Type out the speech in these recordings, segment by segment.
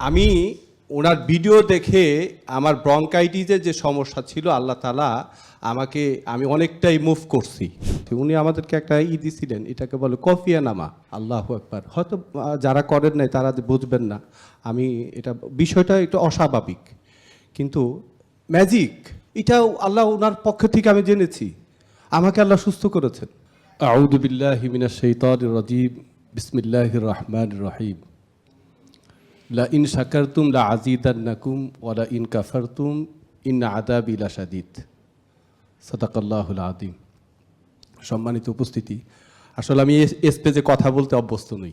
আমি ওনার ভিডিও দেখে আমার ব্রঙ্কাইটিসের যে সমস্যা ছিল আল্লাহ তাআলা আমি অনেকটাই মুভ করছি। তো উনি আমাদেরকে একটা দিছিলেন, এটাকে বলে কফিয়ানামা। আল্লাহু আকবার। হয়তো যারা করেন নাই তারা বুঝবেন না। বিষয়টা একটু অস্বাভাবিক, কিন্তু ম্যাজিক এটাও আল্লাহ ওনার পক্ষ থেকে আমি জেনেছি। আমাকে আল্লাহ সুস্থ করেছেন। আউযু বিল্লাহি মিনাশ শাইতানির রাজিম। বিসমিল্লাহির রহমানির রহিম। লা ইন শাকারতুম লা আযীদান্নাকুম ওয়া লা ইন কাফারতুম ইন্না আযাবি লাশাদীদ। সাদাকাল্লাহুল আযীম। সম্মানিত উপস্থিতি, আসলে আমি স্টেজে কথা বলতে অভ্যস্ত নই।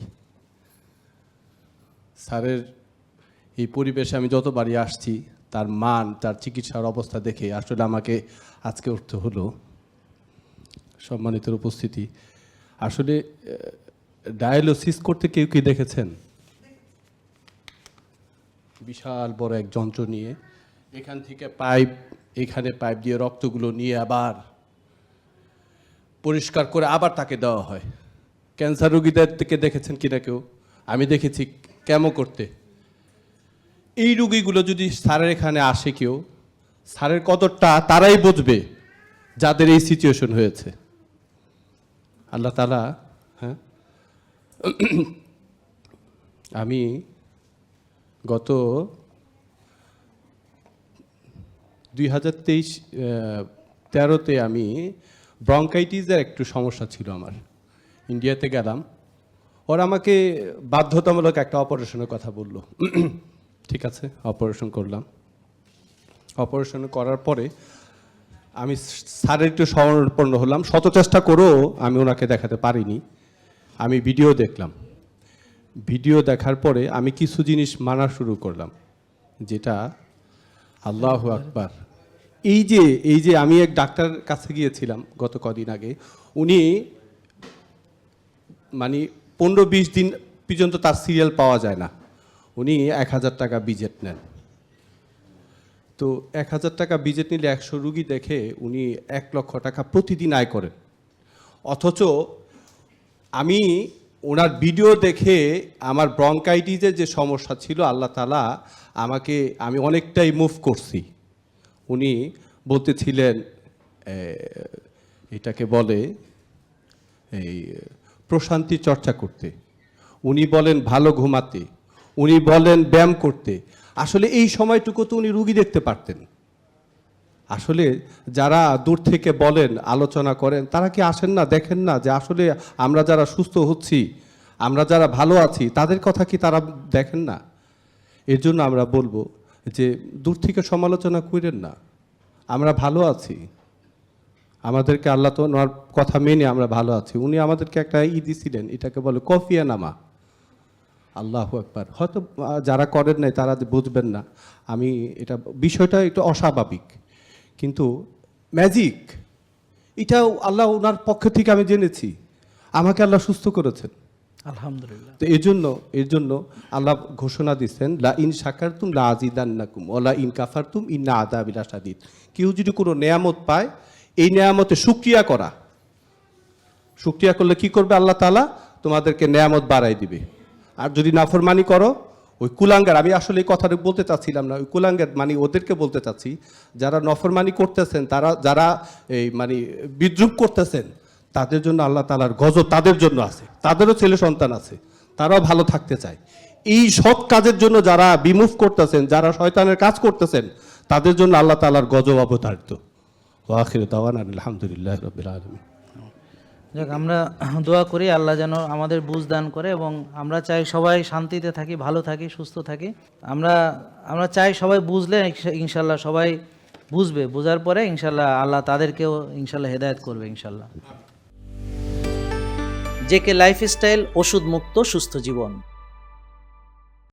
স্যারের এই পরিবেশে আমি যতবারই আসছি, তার মান, তার চিকিৎসার অবস্থা দেখে আসলে আমাকে আজকে উঠতে হলো। সম্মানিত উপস্থিতি, আসলে ডায়ালিসিস করতে কেউ কি দেখেছেন? বিশাল বড় এক যন্ত্র নিয়ে এখান থেকে এখানে পাইপ দিয়ে রক্তগুলো নিয়ে আবার পরিষ্কার করে আবার তাকে দেওয়া হয়। ক্যান্সার রোগীদের থেকে দেখেছেন কিনা কেউ? আমি দেখেছি কেমো করতে। এই রোগীগুলো যদি স্যারের এখানে আসে কেউ, স্যারের কতটা তারাই বুঝবে যাদের এই সিচুয়েশন হয়েছে। আল্লাহ তাআলা, হ্যাঁ, আমি গত 2013-তে আমি ব্রঙ্কাইটিসের একটু সমস্যা ছিল আমার। ইন্ডিয়াতে গেলাম, ওরা আমাকে বাধ্যতামূলক একটা অপারেশনের কথা বললো। ঠিক আছে, অপারেশন করলাম। অপারেশন করার পরে আমি স্যারের একটু শরণাপন্ন হলাম। শত চেষ্টা করেও আমি ওনাকে দেখাতে পারিনি। আমি ভিডিও দেখলাম। ভিডিও দেখার পরে আমি কিছু জিনিস মানা শুরু করলাম, যেটা আল্লাহু আকবার। এই যে আমি এক ডাক্তার কাছে গিয়েছিলাম গত কদিন আগে। উনি 15-20 দিন পর্যন্ত তার সিরিয়াল পাওয়া যায় না। উনি 1000 টাকা বিজেট নেন। তো 1000 টাকা বিজেট নিলে 100 রুগী দেখে উনি 1 লক্ষ টাকা প্রতিদিন আয় করেন। অথচ আমি ওনার ভিডিও দেখে আমার ব্রঙ্কাইটিসের যে সমস্যা ছিল আল্লাহ তাআলা আমি অনেকটাই মুভ করছি। উনি বলতেছিলেন এটাকে বলে এই প্রশান্তি চর্চা করতে, উনি বলেন ভালো ঘুমাতে, উনি বলেন ব্যায়াম করতে। আসলে এই সময়টুকু তো উনি রুগী দেখতে পারতেন। আসলে যারা দূর থেকে বলেন, আলোচনা করেন, তারা কি আসেন না, দেখেন না যে আসলে আমরা যারা সুস্থ হচ্ছি, আমরা যারা ভালো আছি, তাদের কথা কি তারা দেখেন না? এর জন্য আমরা বলবো যে দূর থেকে সমালোচনা করেন না, আমরা ভালো আছি। আমাদেরকে আল্লাহ তো ওনার কথা মেনে আমরা ভালো আছি। উনি আমাদেরকে একটা দিছিলেন, এটাকে বলে কফিয়ানামা। আল্লাহু আকবার। হয়তো যারা করেন নাই তারা বুঝবেন না। বিষয়টা একটু অস্বাভাবিক, কিন্তু ম্যাজিক এটাও আল্লাহ ওনার পক্ষ থেকে আমি জেনেছি। আমাকে আল্লাহ সুস্থ করেছেন, আলহামদুলিল্লাহ। তো এর জন্য আল্লাহ ঘোষণা দিচ্ছেন, লা ইন শাকারতুম লা আযীদান্নাকুম ওয়া লা ইন কাফারতুম ইন্না আযাবি লাশাদীদ। কেউ যদি কোনো নেয়ামত পায়, এই নেয়ামতে শুকরিয়া করলে কি করবে আল্লাহ তাআলা? তোমাদেরকে নেয়ামত বাড়াই দিবে। আর যদি নাফরমানি করো, ওই কুলাঙ্গার, আমি আসলে এই কথাটা বলতে চাচ্ছিলাম না, ওই কুলাঙ্গার ওদেরকে বলতে চাচ্ছি, যারা নফরমানি করতেছেন, যারা বিদ্রুপ করতেছেন, তাদের জন্য আল্লাহ তাআলার গজব তাদের জন্য আছে। তাদেরও ছেলে সন্তান আছে, তারাও ভালো থাকতে চায়। এই সৎ কাজের জন্য যারা বিমুভ করতেছেন, যারা শয়তানের কাজ করতেছেন, তাদের জন্য আল্লাহ তাআলার গজব অবধারিত। ওয়া আখিরু দাওয়ানা আলহামদুলিল্লাহি রাব্বিল আলামিন। যাক, আমরা দোয়া করি আল্লাহ যেন আমাদের বুঝ দান করে, এবং আমরা চাই সবাই শান্তিতে থাকি, ভালো থাকি, সুস্থ থাকি। আমরা চাই সবাই বুঝলে ইনশাল্লাহ সবাই বুঝবে। বোঝার পরে ইনশাল্লাহ আল্লাহ তাদেরকেও ইনশাল্লাহ হেদায়েত করবে ইনশাল্লাহ। জেকে লাইফস্টাইল, ওষুধ মুক্ত সুস্থ জীবন।